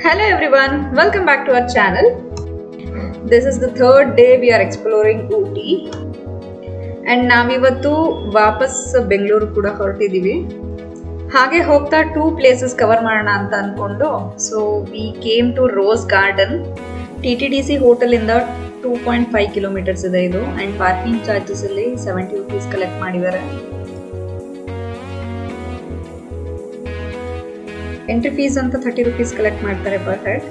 Hello everyone, welcome back to our channel. This is the third day we are exploring Ooty and ನಾವಿವತ್ತು ವಾಪಸ್ ಬೆಂಗಳೂರು ಕೂಡ ಹೊರಟಿದ್ದೀವಿ. ಹಾಗೆ ಹೋಗ್ತಾ 2 places cover ಮಾಡೋಣ ಅಂತ ಅನ್ಕೊಂಡು so we came to rose garden. TTDC hotel ಇಂದ 2.5 ಕಿಲೋಮೀಟರ್ಸ್ ಇದೆ ಇದು ಅಂಡ್ ಪಾರ್ಕಿಂಗ್ ಚಾರ್ಜಸ್ ಅಲ್ಲಿ 70 ರೂಪೀಸ್ ಕಲೆಕ್ಟ್ ಮಾಡಿದ್ದಾರೆ. ಎಂಟ್ರಿ ಫೀಸ್ ಅಂತ 30 ರೂಪೀಸ್ ಕಲೆಕ್ಟ್ ಮಾಡ್ತಾರೆ per head.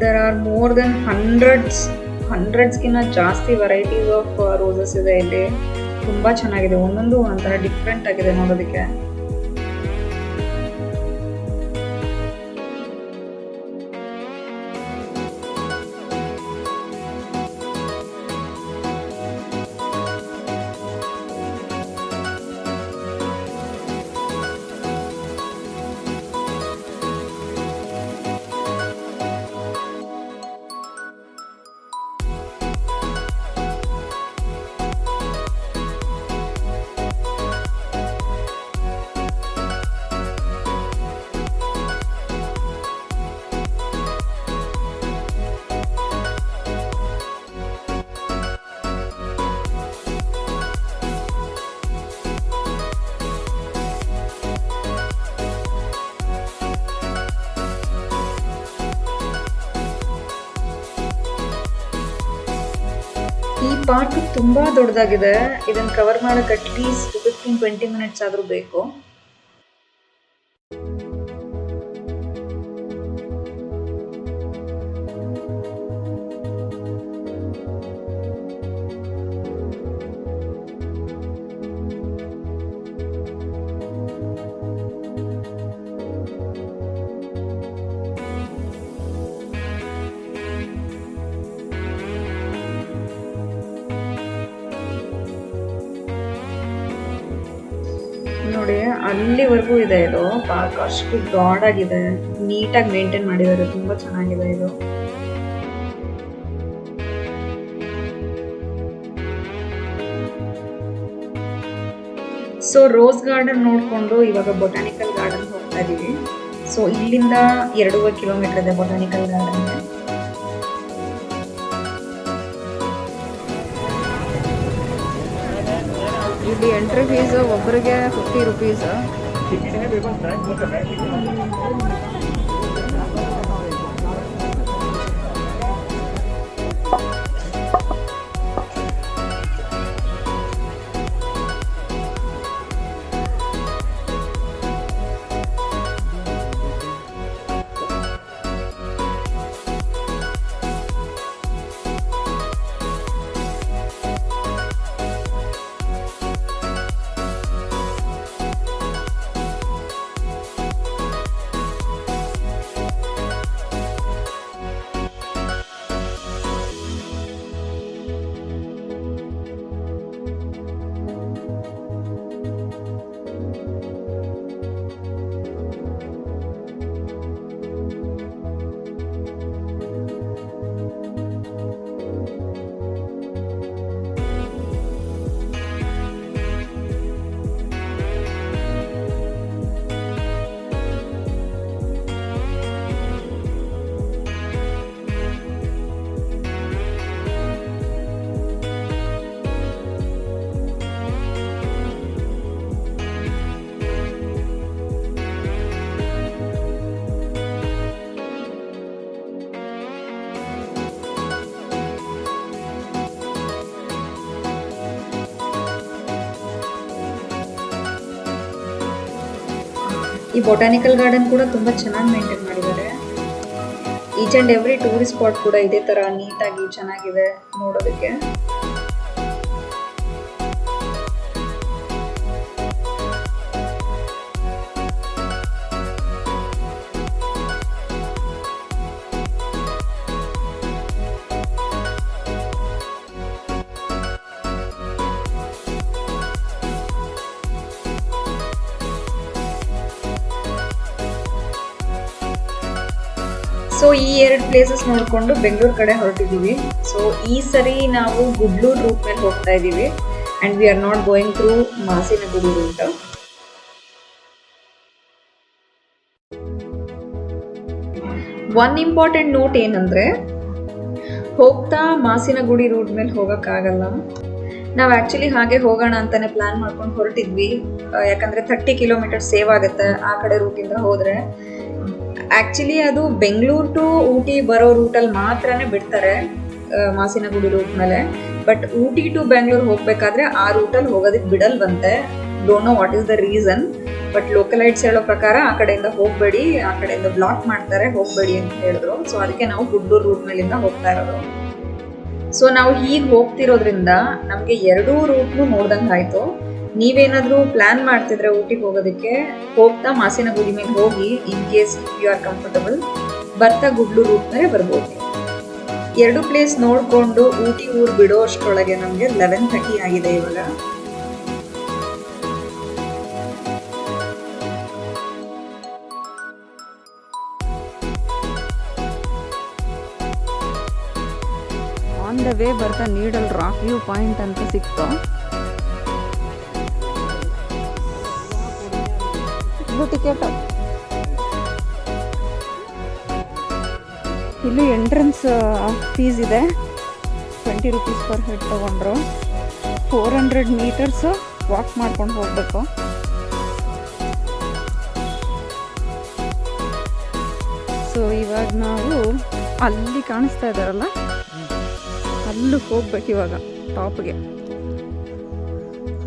There are more than hundreds ಗಿನ್ನ ಜಾಸ್ತಿ ವೆರೈಟೀಸ್ ಆಫ್ ರೋಸಸ್ ಇದೆ ಇಲ್ಲಿ. ತುಂಬಾ ಚೆನ್ನಾಗಿದೆ, ಒಂದೊಂದು ಒಂಥರ ಡಿಫ್ರೆಂಟ್ ಆಗಿದೆ ನೋಡೋದಕ್ಕೆ. ಈ ಪಾರ್ಕ್ ತುಂಬಾ ದೊಡ್ಡದಾಗಿದೆ. ಇದನ್ನ ಕವರ್ ಮಾಡಕ್ಕೆ ಅಟ್ಲೀಸ್ಟ್ 15-20 ಮಿನಿಟ್ಸ್ ಆದ್ರೂ ಬೇಕು. ನೋಡಿ ಅಲ್ಲಿವರೆಗೂ ಇದೆ ಇದು ಪಾರ್ಕ್. ಅಷ್ಟು ಬ್ರಾಡ್ ಆಗಿದೆ, ನೀಟಾಗಿ ಮೇಂಟೈನ್ ಮಾಡಿದ್ದಾರೆ, ತುಂಬಾ ಚೆನ್ನಾಗಿದೆ ಇದು. ಸೊ ರೋಸ್ ಗಾರ್ಡನ್ ನೋಡ್ಕೊಂಡು ಇವಾಗ ಬೊಟಾನಿಕಲ್ ಗಾರ್ಡನ್ ಹೋಗ್ತಾ ಇದೀವಿ. ಸೊ ಇಲ್ಲಿಂದ 2 ಕಿಲೋಮೀಟರ್ ಇದೆ ಬೊಟಾನಿಕಲ್ ಗಾರ್ಡನ್. ಇಲ್ಲಿ ಎಂಟ್ರಿ ಫೀಸ್ ಒಬ್ಬರಿಗೆ 50 ರೂಪೀಸ್. ಈ ಬೊಟಾನಿಕಲ್ ಗಾರ್ಡನ್ ಕೂಡ ತುಂಬ ಚೆನ್ನಾಗಿ ಮೇಂಟೈನ್ ಮಾಡಿದ್ದಾರೆ. Each and every tourist spot ಕೂಡ ಇದೇ ಥರ ನೀಟಾಗಿ ಚೆನ್ನಾಗಿದೆ ನೋಡೋದಕ್ಕೆ. ಸೊ ಈ 2 ಪ್ಲೇಸಸ್ ನೋಡಿಕೊಂಡು ಬೆಂಗಳೂರು ಕಡೆ ಹೊರಟಿದ್ದೀವಿ. ಸೊ ಈ ಸರಿ ನಾವು ಗುಡ್ಲೂರು ರೂಟ್ ಮೇಲೆ ಹೋಗ್ತಾ ಇದ್ದೀವಿ and we are not going through Masinagudi route. One important note ಏನಂದರೆ, ಹೋಗ್ತಾ ಮಾಸಿನಗುಡಿ ರೂಟ್ ಮೇಲೆ ಹೋಗೋಕ್ಕಾಗಲ್ಲ. ನಾವು ಆ್ಯಕ್ಚುಲಿ ಹಾಗೆ ಹೋಗೋಣ ಅಂತಲೇ ಪ್ಲ್ಯಾನ್ ಮಾಡ್ಕೊಂಡು ಹೊರಟಿದ್ವಿ, ಯಾಕಂದರೆ 30 ಕಿಲೋಮೀಟರ್ ಸೇವ್ ಆಗುತ್ತೆ ಆ ಕಡೆ ರೂಟಿಂದ ಹೋದರೆ. ಆ್ಯಕ್ಚುಲಿ ಅದು ಬೆಂಗಳೂರು ಟು ಊಟಿ ಬರೋ ರೂಟಲ್ಲಿ ಮಾತ್ರನೇ ಬಿಡ್ತಾರೆ ಮಾಸಿನಗುಡಿ ರೂಟ್ ಮೇಲೆ. ಬಟ್ ಊಟಿ ಟು ಬೆಂಗಳೂರು ಹೋಗಬೇಕಾದ್ರೆ ಆ ರೂಟಲ್ಲಿ ಹೋಗೋದಕ್ಕೆ ಬಿಡಲ್ವಂತೆ. Don't know what is the reason, but localites ಹೇಳೋ ಪ್ರಕಾರ ಆ ಕಡೆಯಿಂದ ಹೋಗಬೇಡಿ, ಆ ಕಡೆಯಿಂದ ಬ್ಲಾಕ್ ಮಾಡ್ತಾರೆ, ಹೋಗಬೇಡಿ ಅಂತ ಹೇಳಿದ್ರು. ಸೊ ಅದಕ್ಕೆ ನಾವು ಗುಡ್ಲೂರು ರೂಟ್ ಮೇಲಿಂದ ಹೋಗ್ತಾ ಇರೋದು. ಸೊ ನಾವು ಹೀಗೆ ಹೋಗ್ತಿರೋದ್ರಿಂದ ನಮಗೆ 2 ರೂಟ್ನು ನೋಡ್ದಂಗೆ ಆಯಿತು. ನೀವೇನಾದರೂ ಪ್ಲ್ಯಾನ್ ಮಾಡ್ತಿದ್ರೆ ಊಟಿಗೆ ಹೋಗೋದಕ್ಕೆ, ಹೋಗ್ತಾ ಮಾಸಿನಗುಡಿ ಮೇಲೆ ಹೋಗಿ, in case you are comfortable, ಬರ್ತಾ ಗುಡ್ಲೂರು ರೂಟ್ ಮೇಲೆ ಬರ್ಬೋದು. 2 ಪ್ಲೇಸ್ ನೋಡಿಕೊಂಡು ಊಟಿ ಊರು ಬಿಡೋ ಅಷ್ಟರೊಳಗೆ ನಮಗೆ 11:30 ಆಗಿದೆ ಇವಾಗ. ಆನ್ ದ ವೇ ಬರ್ತಾ ನೀಡಲ್ ರಾಕ್ ವ್ಯೂ ಪಾಯಿಂಟ್ ಅಂತ ಸಿಕ್ತು. ಟಿಕೆಟ್ ಇಲ್ಲಿ ಎಂಟ್ರೆನ್ಸ್ ಫೀಸ್ ಇದೆ, 20 ರೂಪೀಸ್ ಪರ್ ಹೆಡ್ ತಗೊಂಡ್ರು. 400 ಮೀಟರ್ಸ್ ವಾಕ್ ಮಾಡ್ಕೊಂಡು ಹೋಗ್ಬೇಕು. ಸೊ ಇವಾಗ ನಾವು ಅಲ್ಲಿ ಕಾಣಿಸ್ತಾ ಇದ್ದಾರಲ್ಲ, ಅಲ್ಲಿ ಹೋಗ್ಬೇಕು ಇವಾಗ ಟಾಪ್ಗೆ.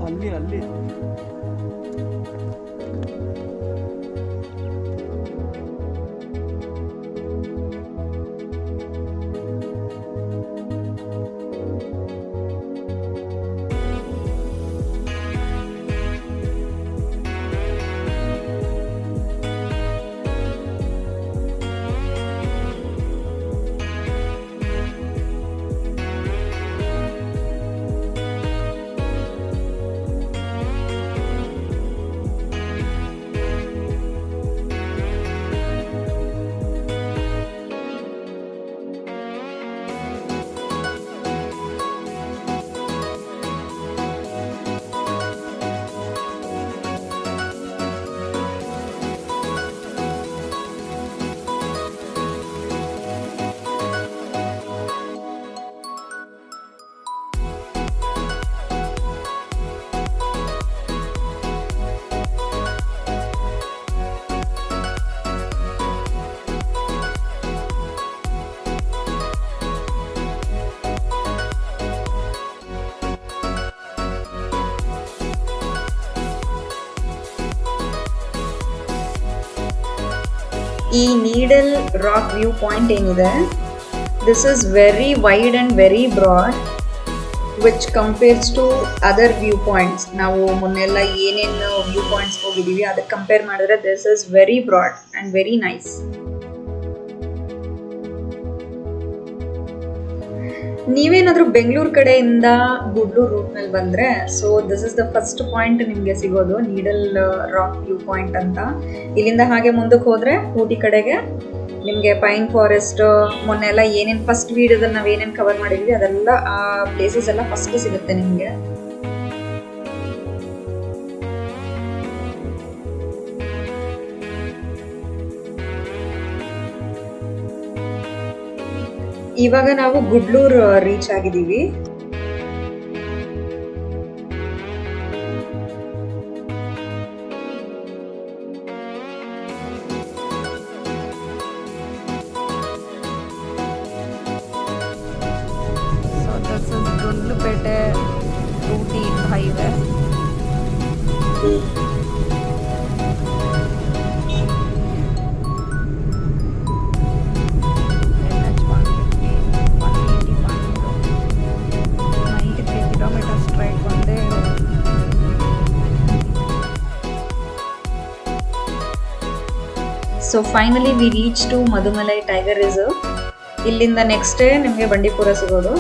ಅಲ್ಲಿ ಈ ನೀಡಲ್ ರಾಕ್ ವ್ಯೂ ಪಾಯಿಂಟ್ ಏನಿದೆ, this is very wide and very broad which compares to other view points. ನಾವು ಮೊನ್ನೆಲ್ಲ ಏನೇನು ವ್ಯೂ ಪಾಯಿಂಟ್ಸ್ ಹೋಗಿದ್ದೀವಿ ಅದಕ್ಕೆ ಕಂಪೇರ್ ಮಾಡಿದ್ರೆ this is very broad and very nice. ನೀವೇನಾದರೂ ಬೆಂಗಳೂರು ಕಡೆಯಿಂದ ಗುಡ್ಲೂರು ರೂಟ್ ಮೇಲೆ ಬಂದರೆ, so this is the first point ನಿಮಗೆ ಸಿಗೋದು, ನೀಡಲ್ ರಾಕ್ ವ್ಯೂ ಪಾಯಿಂಟ್ ಅಂತ. ಇಲ್ಲಿಂದ ಹಾಗೆ ಮುಂದಕ್ಕೆ ಹೋದರೆ ಊಟಿ ಕಡೆಗೆ ನಿಮಗೆ ಪೈನ್ ಫಾರೆಸ್ಟ್, ಮೊನ್ನೆ ಎಲ್ಲ ಏನೇನು ಫಸ್ಟ್ ವೀಡಿಯೋದಲ್ಲಿ ನಾವು ಏನೇನು ಕವರ್ ಮಾಡಿದ್ವಿ ಅದೆಲ್ಲ ಆ ಪ್ಲೇಸಸ್ ಎಲ್ಲ ಫಸ್ಟ್ ಸಿಗುತ್ತೆ ನಿಮಗೆ. ಇವಾಗ ನಾವು ಗುಡ್ಲೂರು ರೀಚ್ ಆಗಿದ್ದೀವಿ. Gundlupet Ooty highway. So finally we reach to Mudumalai tiger reserve. ಇಲ್ಲಿಂದ ನೆಕ್ಸ್ಟ್ ಡೇ ನಿಮಗೆ ಬಂಡೀಪುರ ಸಿಗೋದು.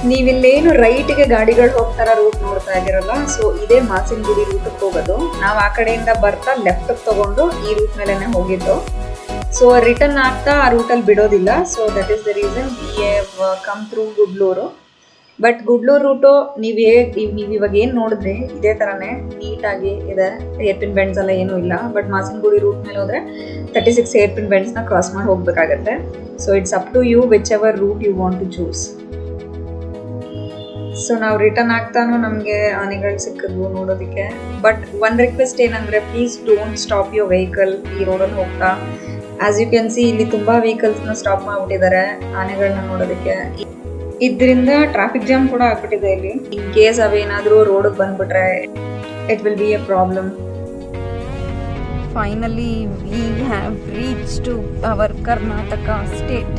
ನೀವಿಲ್ಲೇನು ರೈಟ್ಗೆ ಗಾಡಿಗಳು ಹೋಗ್ತಾರ ರೂಟ್ ನೋಡ್ತಾ ಇದ್ದೀರಲ್ಲ, ಸೊ ಇದೇ ಮಾಸಿನಗುಡಿ ರೂಟ್ಗೆ ಹೋಗೋದು. ನಾವು ಆ ಕಡೆಯಿಂದ ಬರ್ತಾ ಲೆಫ್ಟ್ ತಗೊಂಡು ಈ ರೂಟ್ ಮೇಲೆನೆ ಹೋಗಿದ್ದು. ಸೊ ರಿಟರ್ನ್ ಆಗ್ತಾ ಆ ರೂಟಲ್ಲಿ ಬಿಡೋದಿಲ್ಲ. So that is the reason we have come through Gudalur. But Gudalur route ನೀವು ಇವಾಗ ಏನು ನೋಡಿದ್ರಿ ಇದೇ ಥರನೇ ನೀಟಾಗಿ ಇದೆ. ಹೇರ್ ಪಿನ್ ಬೆಂಡ್ಸ್ ಎಲ್ಲ ಏನೂ ಇಲ್ಲ. ಬಟ್ ಮಾಸಿನಗುಡಿ ರೂಟ್ ಮೇಲೆ ಹೋದರೆ 36 ಹೇರ್ ಪಿನ್ ಬೆಂಡ್ಸ್ನ ಕ್ರಾಸ್ ಮಾಡಿ ಹೋಗ್ಬೇಕಾಗತ್ತೆ. So it's up to you whichever route you want to choose. So ನಾವು ರಿಟರ್ನ್ ಆಗ್ತಾನು ನಮಗೆ ಆನೆಗಳು ಸಿಕ್ಕಿದ್ವು ನೋಡೋದಕ್ಕೆ. ಬಟ್ ಒಂದು ರಿಕ್ವೆಸ್ಟ್ ಏನಂದರೆ, please don't stop your vehicle ಈ ರೋಡಲ್ಲಿ ಹೋಗ್ತಾ. ಆಸ್ ಯು ಕ್ಯಾನ್ ಸಿ ಇಲ್ಲಿ ತುಂಬ ವೆಹಿಕಲ್ಸ್ನ ಸ್ಟಾಪ್ ಮಾಡಿಬಿಟ್ಟಿದ್ದಾರೆ ಆನೆಗಳನ್ನ ನೋಡೋದಕ್ಕೆ. ಇದರಿಂದ ಟ್ರಾಫಿಕ್ ಜಾಮ್ ಕೂಡ ಆಗ್ಬಿಟ್ಟಿದೆ ಇಲ್ಲಿ. ಇನ್ ಕೇಸ್ ಅವೇನಾದರೂ ರೋಡಿಗೆ ಬಂದ್ಬಿಟ್ರೆ it will be a problem. Finally we have reach to our Karnataka state.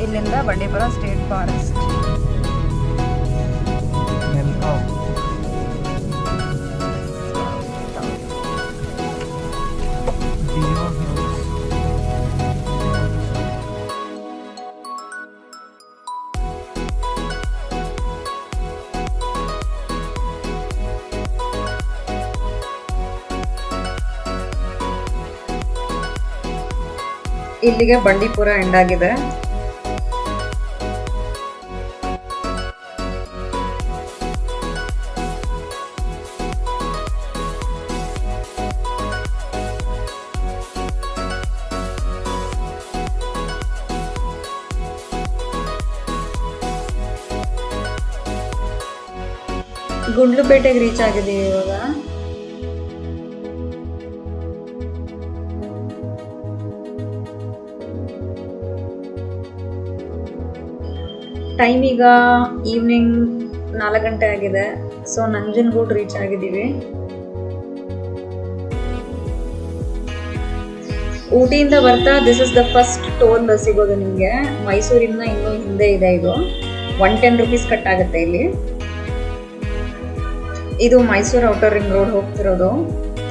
ಇಲ್ಲಿಂದ ಬಂಡೀಪುರ ಸ್ಟೇಟ್ ಫಾರೆಸ್ಟ್. ಇಲ್ಲಿಗೆ ಬಂಡೀಪುರ ಎಂಡ್ ಆಗಿದೆ. ಗುಂಡ್ಲುಪೇಟೆಗೆ ರೀಚ್ ಆಗಿದ್ದೀವಿ ಇವಾಗ. ಟೈಮ್ ಈಗ ಈವ್ನಿಂಗ್ 4 ಗಂಟೆ ಆಗಿದೆ. ಸೊ ನಂಜನಗೂಡು ರೀಚ್ ಆಗಿದ್ದೀವಿ. ಊಟಿಯಿಂದ ಬರ್ತಾ this is the first toll ಸಿಗೋದು ನಿಮಗೆ. ಮೈಸೂರಿಂದ ಇನ್ನೂ ಹಿಂದೆ ಇದೆ. ಇದು 110 ರೂಪೀಸ್ ಕಟ್ ಆಗುತ್ತೆ ಇಲ್ಲಿ. ಇದು ಮೈಸೂರು ಔಟರ್ ರಿಂಗ್ ರೋಡ್ ಹೋಗ್ತಿರೋದು.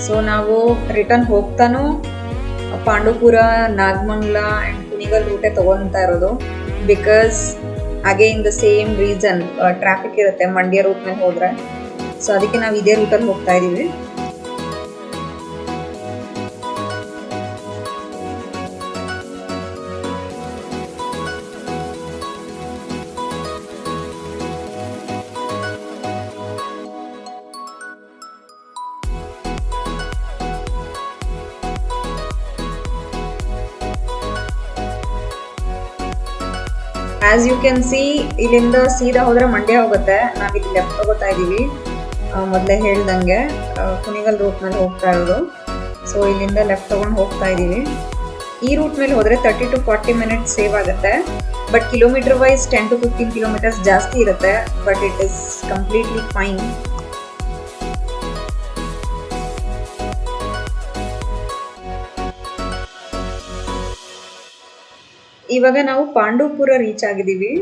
ಸೊ ನಾವು ರಿಟರ್ನ್ ಹೋಗ್ತಾನೂ ಪಾಂಡುಪುರ, ನಾಗಮಂಗಲ ಆ್ಯಂಡ್ ಕುಣಿಗಲ್ ರೂಟೇ ತೊಗೊತಾ ಇರೋದು. Because again the same reason, traffic ಇರುತ್ತೆ ಮಂಡ್ಯ ರೂಟ್ ಮೇಲೆ ಹೋದರೆ. ಸೊ ಅದಕ್ಕೆ ನಾವು ಇದೇ ರೂಟಲ್ಲಿ ಹೋಗ್ತಾ ಇದ್ದೀವಿ. ಆಸ್ ಯು ಕ್ಯಾನ್ ಸಿ ಇಲ್ಲಿಂದ ಸೀದಾ ಹೋದರೆ ಮಂಡ್ಯ ಹೋಗುತ್ತೆ. ನಾವಿಲ್ಲಿ ಲೆಫ್ಟ್ ತಗೋತಾ ಇದ್ದೀವಿ. ಮೊದಲೇ ಹೇಳ್ದಂಗೆ ಕುಣಿಗಲ್ ರೂಟ್ ಮೇಲೆ ಹೋಗ್ತಾ ಇರೋದು. ಸೊ ಇಲ್ಲಿಂದ ಲೆಫ್ಟ್ ತಗೊಂಡು ಹೋಗ್ತಾ ಇದ್ದೀವಿ. ಈ ರೂಟ್ ಮೇಲೆ ಹೋದರೆ 30 to 40 ಮಿನಿಟ್ಸ್ ಸೇವ್ ಆಗುತ್ತೆ. But kilometre wise 10 to 15 kilometres ಜಾಸ್ತಿ ಇರುತ್ತೆ. But it is completely fine. ಇವಾಗ ನಾವು ಪಾಂಡವಪುರ ರೀಚ್ ಆಗಿದ್ದೀವಿ.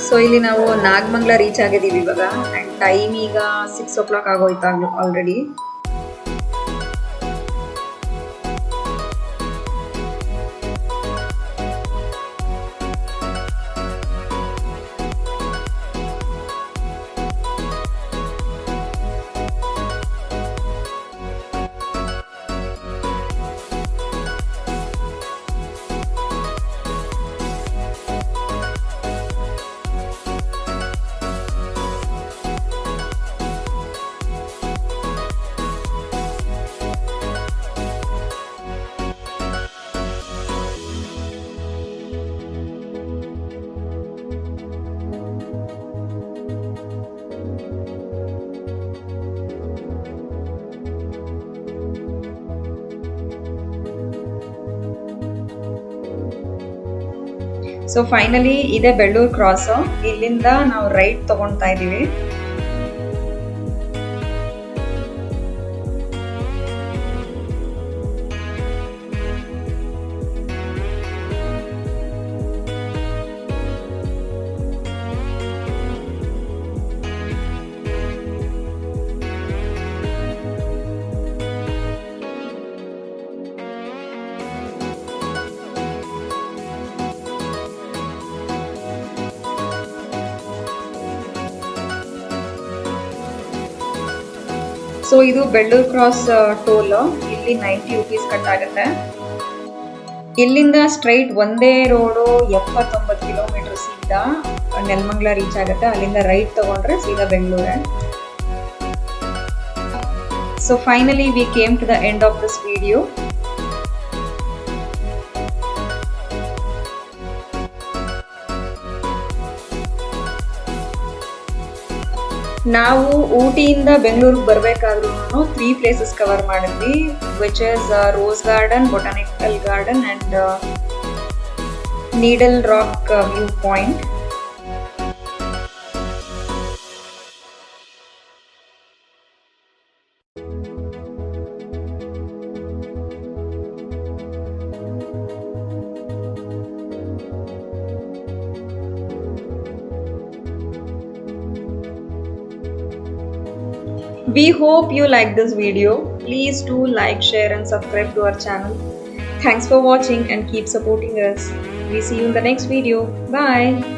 ಸೊ ಇಲ್ಲಿ ನಾವು ನಾಗಮಂಗಲ ರೀಚ್ ಆಗಿದ್ದೀವಿ ಇವಾಗ. ಆ್ಯಂಡ್ ಟೈಮ್ ಈಗ 6 o'clock ಆಗೋಯ್ತು ಆಲ್ರೆಡಿ. ಸೊ ಫೈನಲಿ ಇದೆ ಬೆಳ್ಳೂರು ಕ್ರಾಸ್. ಇಲ್ಲಿಂದ ನಾವು ರೈಟ್ ತಗೊಳ್ತಾ ಇದ್ದೀವಿ. ಸೊ ಇದು ಬೆಳ್ಳೂರು ಕ್ರಾಸ್ ಟೋಲ್. ಇಲ್ಲಿ 90 rupees ಕಟ್ ಆಗುತ್ತೆ. ಇಲ್ಲಿಂದ ಸ್ಟ್ರೈಟ್ ಒಂದೇ ರೋಡು 79 ಕಿಲೋಮೀಟರ್ ಸೀದಾ ನೆಲಮಂಗಲ ರೀಚ್ ಆಗುತ್ತೆ. ಅಲ್ಲಿಂದ ರೈಟ್ ತಗೊಂಡ್ರೆ ಸೀದಾ Bengaluru. So finally we came to the end of this video. ನಾವು ಊಟಿಯಿಂದ ಬೆಂಗಳೂರಿಗೆ ಬರಬೇಕಾದ್ರೂ 3 places ಕವರ್ ಮಾಡಿದ್ವಿ, which is rose garden, botanical garden and needle rock view point. We hope you like this video. Please do like, share and subscribe to our channel. Thanks for watching and keep supporting us. We see you in the next video. Bye.